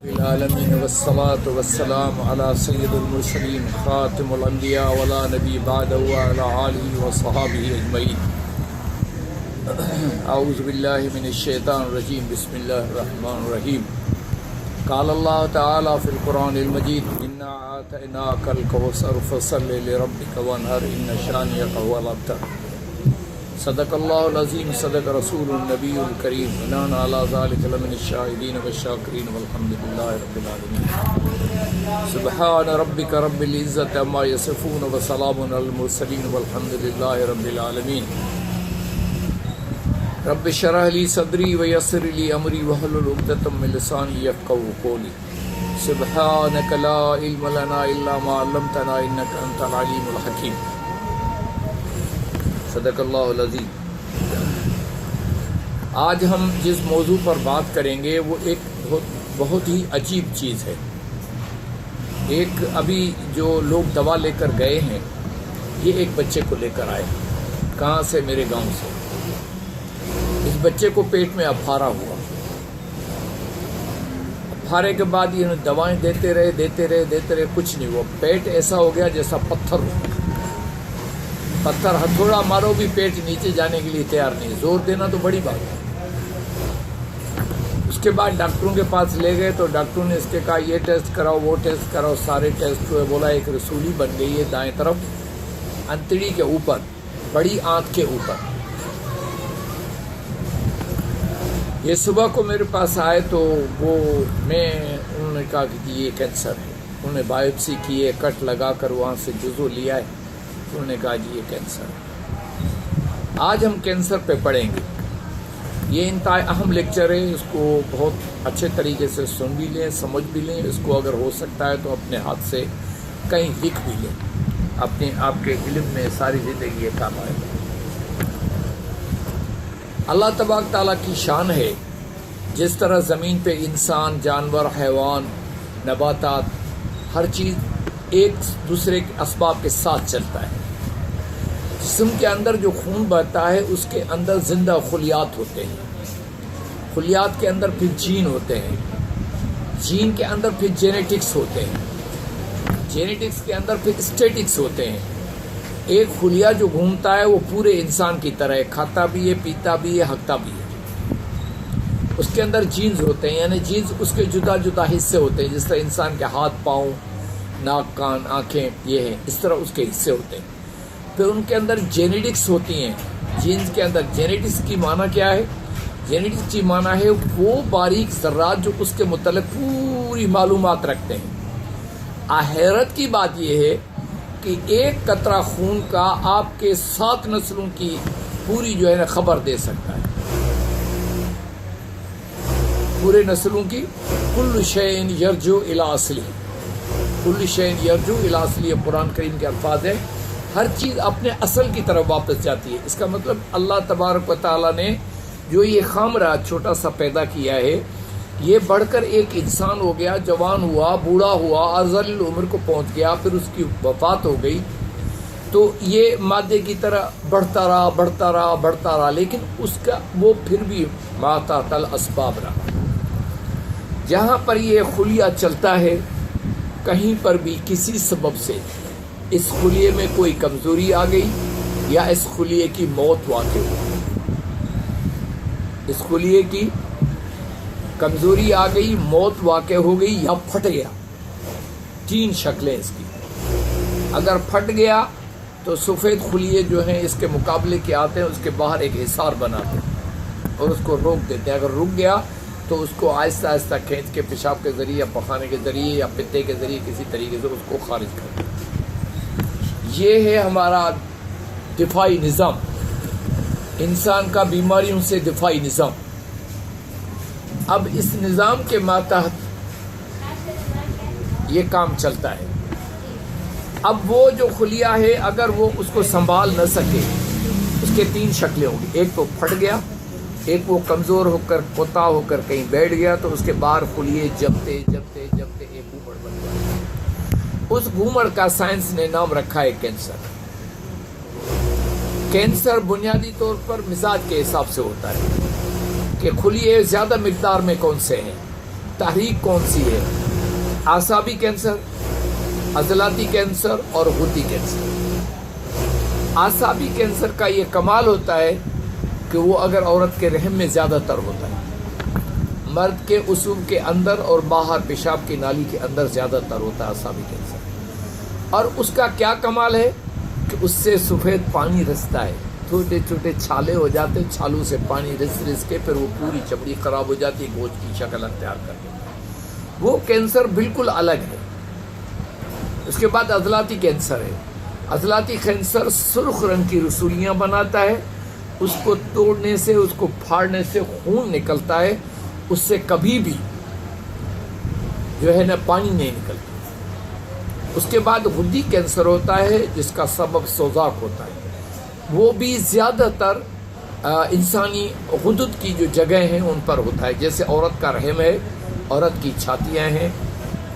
العالمین والصلاة والسلام علی سید المرسلین خاتم الانبیاء ولا نبی بعد وعلی آلہ وصحابہ اجمعین. اعوذ باللہ من الشیطان الرجیم. بسم اللہ الرحمن الرحیم. قال اللہ تعالی فی القرآن المجید انا اعطیناک الکوثر فصل لربک وانحر ان شانئک هو الابتر. صدق اللہ العظیم. صدق رسول النبی الکریم. ونحن علی ذلک لمن الشاہدین والشاکرین والحمد للہ رب العالمین. سبحان ربک رب العزت عما یصفون وسلام علی المرسلین والحمد للہ رب العالمین. رب اشرح لی صدری ویسر لی امری واحلل عقدۃ من لسانی یفقهوا قولی. سبحانک لا علم لنا الا ما علمتنا انک انت العلیم الحکیم. صدق اللہ العظیم. آج ہم جس موضوع پر بات کریں گے وہ ایک بہت ہی عجیب چیز ہے. ایک ابھی جو لوگ دوا لے کر گئے ہیں یہ ایک بچے کو لے کر آئے. کہاں سے؟ میرے گاؤں سے. اس بچے کو پیٹ میں ابھارا ہوا. ابھارے کے بعد یہ دوائیں دیتے رہے کچھ نہیں ہوا. پیٹ ایسا ہو گیا جیسا پتھر ہتھوڑا مارو بھی پیٹ نیچے جانے کے لیے تیار نہیں. زور دینا تو بڑی بات ہے. اس کے بعد ڈاکٹروں کے پاس لے گئے تو ڈاکٹروں نے اس کے کہا یہ ٹیسٹ کراؤ وہ ٹیسٹ کراؤ. سارے ٹیسٹ ہوئے. بولا ایک رسولی بن گئی ہے دائیں طرف انتڑی کے اوپر, بڑی آنت کے اوپر. یہ صبح کو میرے پاس آئے تو انہوں نے کہا کہ یہ کینسر ہے. انہوں نے بایوپسی کی ہے, کٹ لگا کر وہاں سے جزو لیا ہے. انہوں نے کہا جی یہ کینسر ہے. آج ہم کینسر پہ پڑھیں گے. یہ انتہائی اہم لیکچر ہے. اس کو بہت اچھے طریقے سے سن بھی لیں, سمجھ بھی لیں. اس کو اگر ہو سکتا ہے تو اپنے ہاتھ سے کہیں لکھ بھی لیں. اپنے آپ کے علم میں ساری زندگی یہ کام آئے گا. اللہ تبارک تعالیٰ کی شان ہے جس طرح زمین پہ انسان, جانور, حیوان, نباتات ہر چیز ایک دوسرے کے اسباب کے ساتھ چلتا ہے. جسم کے اندر جو خون بہتا ہے اس کے اندر زندہ خلیات ہوتے ہیں. خلیات کے اندر پھر جین ہوتے ہیں. جین کے اندر پھر جینیٹکس ہوتے ہیں. جینیٹکس کے اندر پھر اسٹیٹکس ہوتے ہیں. ایک خلیہ جو گھومتا ہے وہ پورے انسان کی طرح ہے. کھاتا بھی ہے, پیتا بھی ہے, ہگتا بھی ہے. اس کے اندر جینز ہوتے ہیں, یعنی جینز اس کے جدا جدا حصے ہوتے ہیں. جس طرح انسان کے ہاتھ, پاؤں, ناک, کان, آنکھیں یہ ہیں, اس طرح اس کے حصے ہوتے ہیں. پھر ان کے اندر جینیٹکس ہوتی ہیں. جینز کے اندر جینیٹکس کی معنی کیا ہے؟ جینیٹکس کی معنی ہے وہ باریک ذرات جو اس کے متعلق پوری معلومات رکھتے ہیں. حیرت کی بات یہ ہے کہ ایک قطرہ خون کا آپ کے 7 نسلوں کی پوری جو ہے نا خبر دے سکتا ہے. پورے نسلوں کی. کل شیء یرجع الی اصلہ, کل شیء یرجع الی اصلہ قرآن کریم کے الفاظ ہیں. ہر چیز اپنے اصل کی طرف واپس جاتی ہے. اس کا مطلب اللہ تبارک و تعالیٰ نے جو یہ خامرہ چھوٹا سا پیدا کیا ہے یہ بڑھ کر ایک انسان ہو گیا, جوان ہوا, بوڑھا ہوا, ارذل العمر کو پہنچ گیا, پھر اس کی وفات ہو گئی. تو یہ مادے کی طرح بڑھتا رہا, لیکن اس کا وہ پھر بھی ما تحت الاسباب رہا. جہاں پر یہ خلیہ چلتا ہے کہیں پر بھی کسی سبب سے اس خلیے میں کوئی کمزوری آ گئی یا اس خلیے کی موت واقع ہو, اس خلیے کی کمزوری آ گئی, موت واقع ہو گئی یا پھٹ گیا. 3 شکلیں اس کی. اگر پھٹ گیا تو سفید خلیے جو ہیں اس کے مقابلے کے آتے ہیں, اس کے باہر ایک حصار بناتے ہیں اور اس کو روک دیتے ہیں. اگر رک گیا تو اس کو آہستہ آہستہ کھینچ کے پیشاب کے ذریعے یا پخانے کے ذریعے یا پتے کے ذریعے کسی طریقے سے اس کو خارج کرتے ہیں. یہ ہے ہمارا دفاعی نظام, انسان کا بیماریوں سے دفاعی نظام. اب اس نظام کے ماتحت یہ کام چلتا ہے. اب وہ جو خلیہ ہے اگر وہ اس کو سنبھال نہ سکے, اس کے 3 شکلیں ہوں گی. ایک تو پھٹ گیا, ایک وہ کمزور ہو کر کوتا ہو کر کہیں بیٹھ گیا تو اس کے باہر خلیے جمتے ایک گھومڑ بن گیا. اس گھومڑ کا سائنس نے نام رکھا ہے کینسر. کینسر بنیادی طور پر مزاج کے حساب سے ہوتا ہے کہ خلیے زیادہ مقدار میں کون سے ہیں. تحریک کون سی ہے؟ اعصابی کینسر، عضلاتی کینسر اور غدی کینسر۔ اعصابی کینسر کا یہ کمال ہوتا ہے کہ وہ اگر عورت کے رحم میں زیادہ تر ہوتا ہے، مرد کے عصب کے اندر اور باہر پیشاب کی نالی کے اندر زیادہ تر ہوتا ہے اعصابی کینسر۔ اور اس کا کیا کمال ہے کہ اس سے سفید پانی رستا ہے، چھوٹے چھوٹے چھالے ہو جاتے ہیں، چھالوں سے پانی رس کے پھر وہ پوری چمڑی خراب ہو جاتی ہے، گوشت کی شکل اختیار کر دیتا ہے۔ وہ کینسر بالکل الگ ہے۔ اس کے بعد عضلاتی کینسر ہے۔ عضلاتی کینسر سرخ رنگ کی رسولیاں بناتا ہے، اس کو توڑنے سے، اس کو پھاڑنے سے خون نکلتا ہے، اس سے کبھی بھی جو ہے نا پانی نہیں نکلتا۔ اس کے بعد غدی کینسر ہوتا ہے جس کا سبب سوزاک ہوتا ہے۔ وہ بھی زیادہ تر انسانی غدد کی جو جگہ ہیں ان پر ہوتا ہے، جیسے عورت کا رحم ہے، عورت کی چھاتیاں ہیں،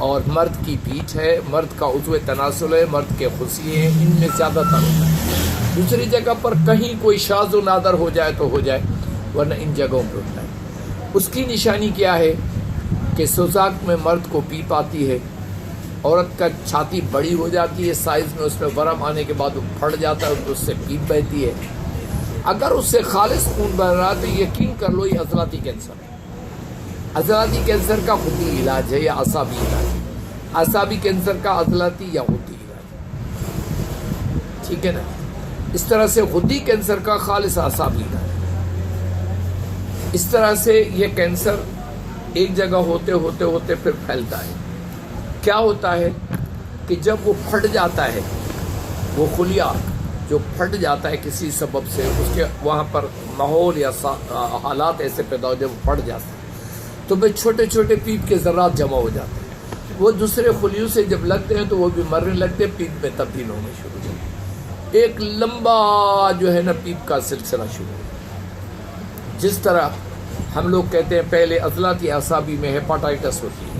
اور مرد کی پیٹھ ہے، مرد کا عضو تناسل ہے، مرد کے خصیے ہیں، ان میں زیادہ تر ہوتا ہے۔ دوسری جگہ پر کہیں کوئی شاذ و نادر ہو جائے تو ہو جائے، ورنہ ان جگہوں پہ ہوتا ہے۔ اس کی نشانی کیا ہے کہ سوزاک میں مرد کو پیپ آتی ہے، عورت کا چھاتی بڑی ہو جاتی ہے سائز میں، اس میں ورم آنے کے بعد وہ پھٹ جاتا ہے، اس سے پیپ بہتی ہے۔ اگر اس سے خالص خون بہ رہا تو یقین کر لو یہ عضلاتی کینسر ہے۔ عضلاتی کینسر کا غدی علاج ہے یا اعصابی علاج ہے، اعصابی کینسر کا عضلاتی یا غدی علاج ہے، ٹھیک ہے نا۔ اس طرح سے غدی کینسر کا خالص اعصابی علاج ہے۔ اس طرح سے یہ کینسر ایک جگہ ہوتے ہوتے ہوتے پھر پھیلتا ہے۔ کیا ہوتا ہے کہ جب وہ پھٹ جاتا ہے، وہ خلیہ جو پھٹ جاتا ہے کسی سبب سے، اس کے وہاں پر ماحول یا حالات ایسے پیدا ہو، جب وہ پھٹ جاتا ہے تو بھائی چھوٹے چھوٹے پیپ کے ذرات جمع ہو جاتے ہیں، وہ دوسرے خلیوں سے جب لگتے ہیں تو وہ بھی مرنے لگتے ہیں، پیپ میں تبدیل ہونے شروع ہو جاتے ہیں۔ ایک لمبا جو ہے نا پیپ کا سلسلہ شروع ہو۔ جس طرح ہم لوگ کہتے ہیں پہلے عضلاتی اعصابی میں ہیپاٹائٹس ہوتی ہے،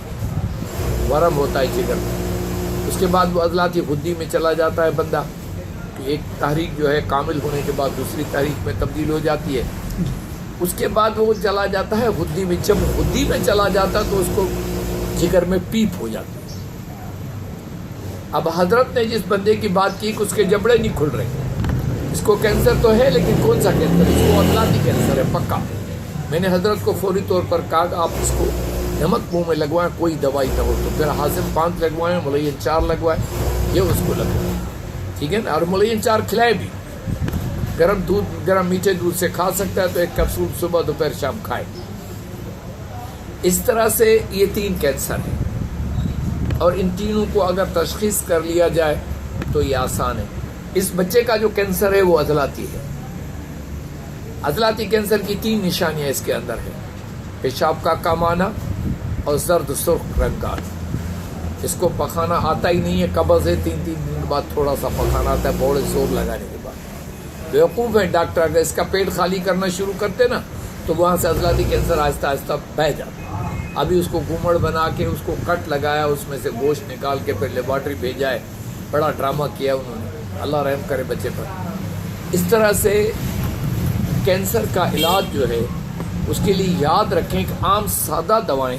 ورم ہوتا ہے جگر میں، اس کے بعد وہ عضلاتی غدی میں چلا جاتا ہے بندہ، ایک تحریک جو ہے کامل ہونے کے بعد دوسری تحریک میں تبدیل ہو جاتی ہے، اس کے بعد وہ چلا جاتا ہے غدی میں۔ جب غدی میں چلا جاتا ہے تو اس کو جگر میں پیپ ہو جاتی ہے۔ اب حضرت نے جس بندے کی بات کی کہ اس کے جبڑے نہیں کھل رہے، اس کو کینسر تو ہے لیکن کون سا کینسر؟ اس کو عضلاتی کینسر ہے پکا۔ میں نے حضرت کو فوری طور پر کہا کہ آپ اس کو نمک منہ میں لگوائیں، کوئی دوائی نہ ہو تو پھر حازم 5 لگوائیں، ملین 4 لگوائیں، یہ اس کو لگوائیں، ٹھیک ہے نا۔ اور ملین 4 کھلائے بھی، گرم میٹھے دودھ سے کھا سکتا ہے تو ایک کیپسول صبح دوپہر شام کھائے۔ اس طرح سے یہ 3 کینسر ہیں، اور ان تینوں کو اگر تشخیص کر لیا جائے تو یہ آسان ہے۔ اس بچے کا جو کینسر ہے وہ عضلاتی ہے۔ عضلاتی کینسر کی 3 نشانیاں اس کے اندر ہیں: پیشاب کا کم آنا اور زرد سرخ رنگ کا آنا۔ اس کو پخانا آتا ہی نہیں ہے، قبض ہے، 3 دن کے بعد تھوڑا سا پخانا آتا ہے بڑے زور لگانے کے بعد۔ بیوقوف ہے ڈاکٹر، اگر اس کا پیٹ خالی کرنا شروع کرتے نا تو وہاں سے عضلاتی کینسر آہستہ آہستہ بہ جاتا۔ ابھی اس کو گھومڑ بنا کے اس کو کٹ لگایا، اس میں سے گوشت نکال کے پھر لیبارٹری بھیجا ہے، بڑا ڈرامہ کیا انہوں نے، اللہ رحم کرے بچے پر۔ اس طرح سے کینسر کا علاج جو ہے اس کے لیے یاد رکھیں کہ عام سادہ دوائیں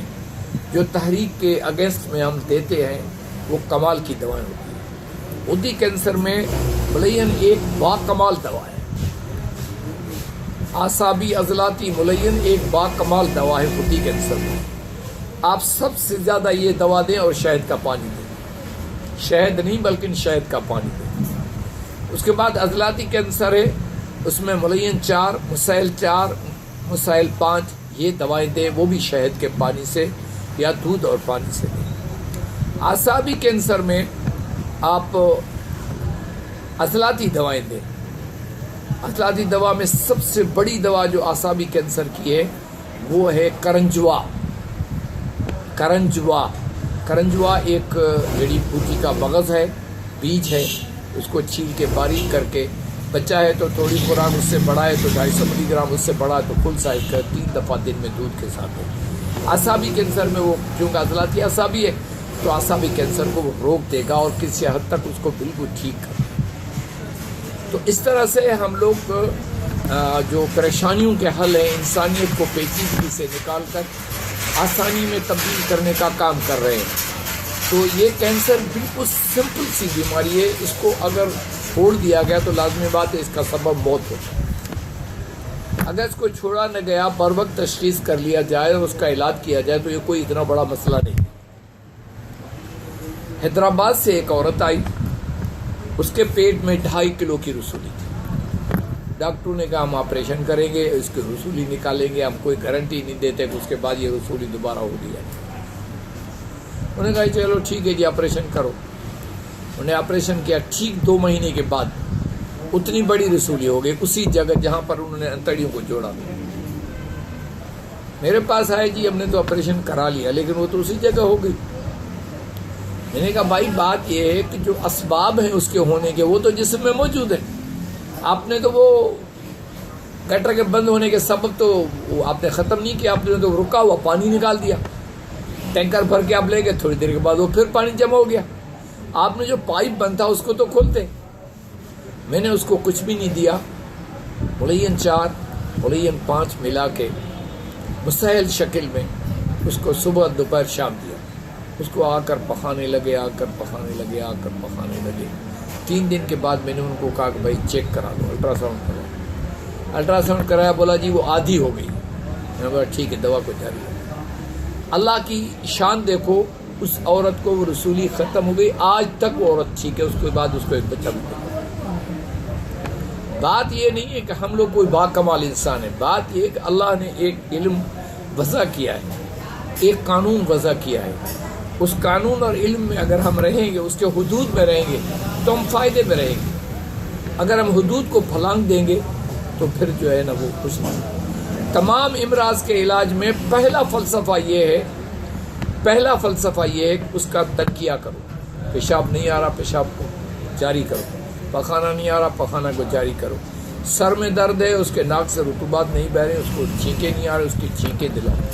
جو تحریک کے اگینسٹ میں ہم دیتے ہیں وہ کمال کی دوائیں ہوتی ہیں۔ غدی کینسر میں ملین ایک با کمال دوا ہے، اعصابی عضلاتی ملین ایک با کمال دوا ہے غدی کینسر میں۔ آپ سب سے زیادہ یہ دوا دیں اور شہد کا پانی دیں، شہد نہیں بلکہ شہد کا پانی دیں۔ اس کے بعد عضلاتی کینسر ہے، اس میں ملین 4، مسائل 4، مسائل 5 یہ دوائیں دیں، وہ بھی شہد کے پانی سے یا دودھ اور پانی سے دیں۔ اعصابی کینسر میں آپ عضلاتی دوائیں دیں۔ عضلاتی دوا میں سب سے بڑی دوا جو اعصابی کینسر کی ہے وہ ہے کرنجوا۔ کرنجوا ایک جڑی بوٹی کا مغز ہے، بیج ہے، اس کو چھیل کے باریک کر کے، بچہ ہے تو تھوڑی خوراک اس سے بڑا ہے تو 250 ملی گرام، اس سے بڑا ہے تو فل سائز کا 3 دفعہ دن میں دودھ کے ساتھ ہے۔ اعصابی کینسر میں وہ چونکہ عضلاتی اعصابی ہے تو اعصابی کینسر کو وہ روک دے گا اور کسی حد تک اس کو بالکل ٹھیک کر دے گا۔ تو اس طرح سے ہم لوگ جو پریشانیوں کے حل ہیں، انسانیت کو پیچیدگی سے نکال کر آسانی میں تبدیل کرنے کا کام کر رہے ہیں. تو یہ کینسر بالکل سمپل سی بیماری ہے، اس کو اگر چھوڑ دیا گیا تو لازمی بات ہے اس کا سبب موت ہوتا ہے. اگر اس کو چھوڑا نہ گیا، بر وقت تشخیص کر لیا جائے اور اس کا علاج کیا جائے تو یہ کوئی اتنا بڑا مسئلہ نہیں. حیدرآباد سے ایک عورت آئی، اس کے پیٹ میں 2.5 کلو کی رسولی تھی. ڈاکٹروں نے کہا ہم آپریشن کریں گے، اس کی رسولی نکالیں گے، ہم کوئی گارنٹی نہیں دیتے کہ اس کے بعد یہ رسولی دوبارہ ہو گئی. انہوں نے کہا چلو ٹھیک ہے جی آپریشن کرو. انہوں نے آپریشن کیا. ٹھیک 2 مہینے کے بعد اتنی بڑی رسولی ہو گئی اسی جگہ جہاں پر انہوں نے انتڑیوں کو جوڑا. میرے پاس آئے جی ہم نے تو آپریشن کرا لیا لیکن وہ تو اسی جگہ ہو گئی. میں نے کہا بھائی بات یہ ہے کہ جو اسباب ہیں اس کے ہونے کے وہ تو جسم میں موجود ہیں. آپ نے تو وہ گٹر کے بند ہونے کے سبب تو آپ نے ختم نہیں کیا، آپ نے تو رکا ہوا پانی نکال دیا. ٹینکر بھر کے آپ لے گئے، تھوڑی دیر کے بعد وہ پھر پانی جمع ہو گیا. آپ نے جو پائپ بند تھا اس کو تو کھولتے. میں نے اس کو کچھ بھی نہیں دیا، ملین 4 ملین 5 ملا کے مسائل شکل میں اس کو صبح دوپہر شام دیا. اس کو آ کر پخانے لگے، آ کر پخانے لگے، آ کر پخانے لگے. 3 دن کے بعد میں نے ان کو کہا کہ بھائی چیک کرا دو، الٹرا ساؤنڈ کرو. الٹرا ساؤنڈ کرایا، بولا جی وہ آدھی ہو گئی. میں نے بولا ٹھیک ہے دوا کو جاری ہے. اللہ کی شان دیکھو، اس عورت کو وہ رسولی ختم ہو گئی. آج تک وہ عورت ٹھیک ہے، اس کے بعد اس کو ایک بچہ بھی ملا. بات یہ نہیں ہے کہ ہم لوگ کوئی باکمال انسان ہے، بات یہ ہے کہ اللہ نے ایک علم وضع کیا ہے، ایک قانون وضع کیا ہے. اس قانون اور علم میں اگر ہم رہیں گے، اس کے حدود میں رہیں گے تو ہم فائدے میں رہیں گے. اگر ہم حدود کو پھلانگ دیں گے تو پھر جو ہے نا وہ کچھ نہیں. تمام امراض کے علاج میں پہلا فلسفہ یہ ہے کہ اس کا تنقیہ کرو. پیشاب نہیں آ رہا پیشاب کو جاری کرو، پخانہ نہیں آ رہا پخانہ کو جاری کرو. سر میں درد ہے، اس کے ناک سے رطوبات نہیں بہ رہے، اس کو چھینکے نہیں آ رہے، اس کی چھینکیں دلاؤ.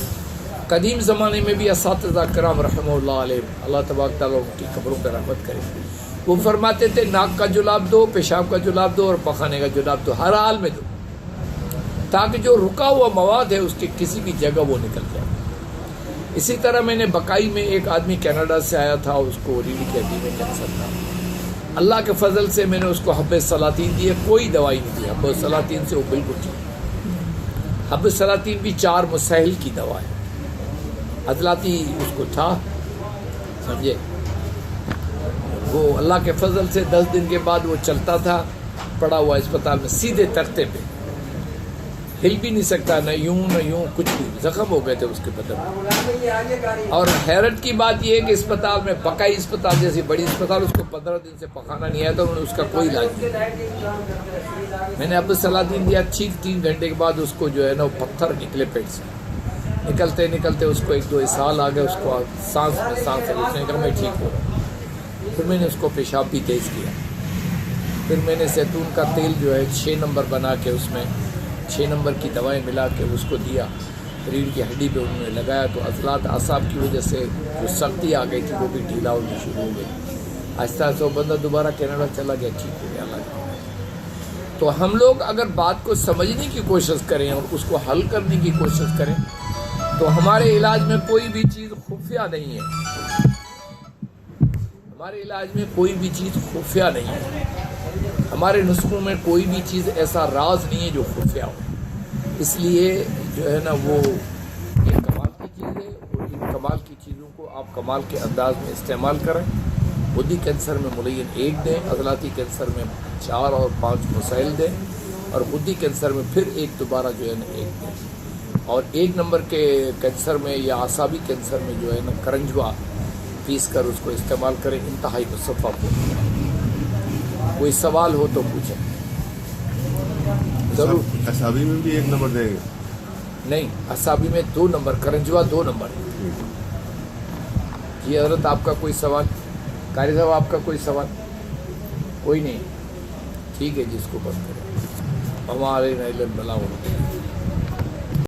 قدیم زمانے میں بھی اساتذہ کرام رحمہ اللہ علیہ، اللہ تبارک تعالیٰ ان کی قبروں پہ رحمت کرے، وہ فرماتے تھے ناک کا جلاب دو، پیشاب کا جلاب دو اور پخانے کا جلاب دو، ہر حال میں دو، تاکہ جو رکا ہوا مواد ہے اس کی کسی بھی جگہ وہ نکل جائے. اسی طرح میں نے بکائی میں ایک آدمی کینیڈا سے آیا تھا، اس کو ریڑھ کی ہڈی میں کینسر تھا. اللہ کے فضل سے میں نے اس کو حب سلاطین دیے، کوئی دوائی نہیں دی. حب سلاطین سے وہ بالکل ٹھیک. حب سلاطین بھی 4 مسائل کی دوا ہے. عضلاتی اس کو تھا، سمجھے، وہ اللہ کے فضل سے 10 دن کے بعد وہ چلتا تھا، پڑا ہوا اسپتال میں سیدھے تختے پہ، ہل بھی نہیں سکتا، نہ یوں کچھ بھی. زخم ہو گئے تھے اس کے بدن. اور حیرت کی بات یہ ہے کہ اسپتال میں، بکائی اسپتال جیسی بڑی اسپتال، اس کو 15 دن سے پخانا نہیں آیا تھا، انہوں نے اس کا کوئی علاج نہیں. میں نے اب سلاطین دیا، ٹھیک 3 گھنٹے کے بعد اس کو جو ہے نا وہ پتھر نکلے پیٹ سے. نکلتے اس کو 1-2 اسہال آ گئے، اس کو سانس ہے. اس نے کہا میں ٹھیک ہوں. پھر میں نے اس کو پیشاب بھی تیز کیا. پھر میں نے زیتون کا تیل جو ہے 6 نمبر بنا کے اس میں 6 نمبر کی دوائیں ملا کے اس کو دیا. ریڑھ کی ہڈی پہ انہوں نے لگایا تو عضلات اعصاب کی وجہ سے جو سختی آ گئی تھی وہ بھی ڈھیلا ہونی شروع ہو گئی. آہستہ آہستہ وہ بندہ دوبارہ کینیڈا چلا گیا، ٹھیک ہو گیا اللہ. تو ہم لوگ اگر بات کو سمجھنے کی کوشش کریں اور اس کو حل کرنے کی کوشش کریں تو ہمارے علاج میں کوئی بھی چیز خفیہ نہیں ہے. ہمارے علاج میں کوئی بھی چیز خفیہ نہیں ہے. ہمارے نسخوں میں کوئی بھی چیز ایسا راز نہیں ہے جو خفیہ ہو. اس لیے جو ہے نا وہ یہ کمال کی چیز ہے، اور ان کمال کی چیزوں کو آپ کمال کے انداز میں استعمال کریں. غدی کینسر میں ملین 1 دیں، عضلاتی کینسر میں 4 اور 5 مسائل دیں، اور غدی کینسر میں پھر 1 دوبارہ جو ہے نا 1 دیں. اور 1 نمبر کے کینسر میں یا اعصابی کینسر میں جو ہے نا کرنجوا پیس کر اس کو استعمال کریں. انتہائی مصفہ کو. کوئی سوال ہو تو پوچھیں ضرور. اعصابی میں بھی 1 نمبر دیں گے؟ نہیں، اعصابی میں 2 نمبر، کرنجوا 2 نمبر ہے. جی حضرت آپ کا کوئی سوال؟ قاری صاحب آپ کا کوئی سوال؟ کوئی نہیں، ٹھیک ہے جس کو بند کریں. ہمارے نہیں بلا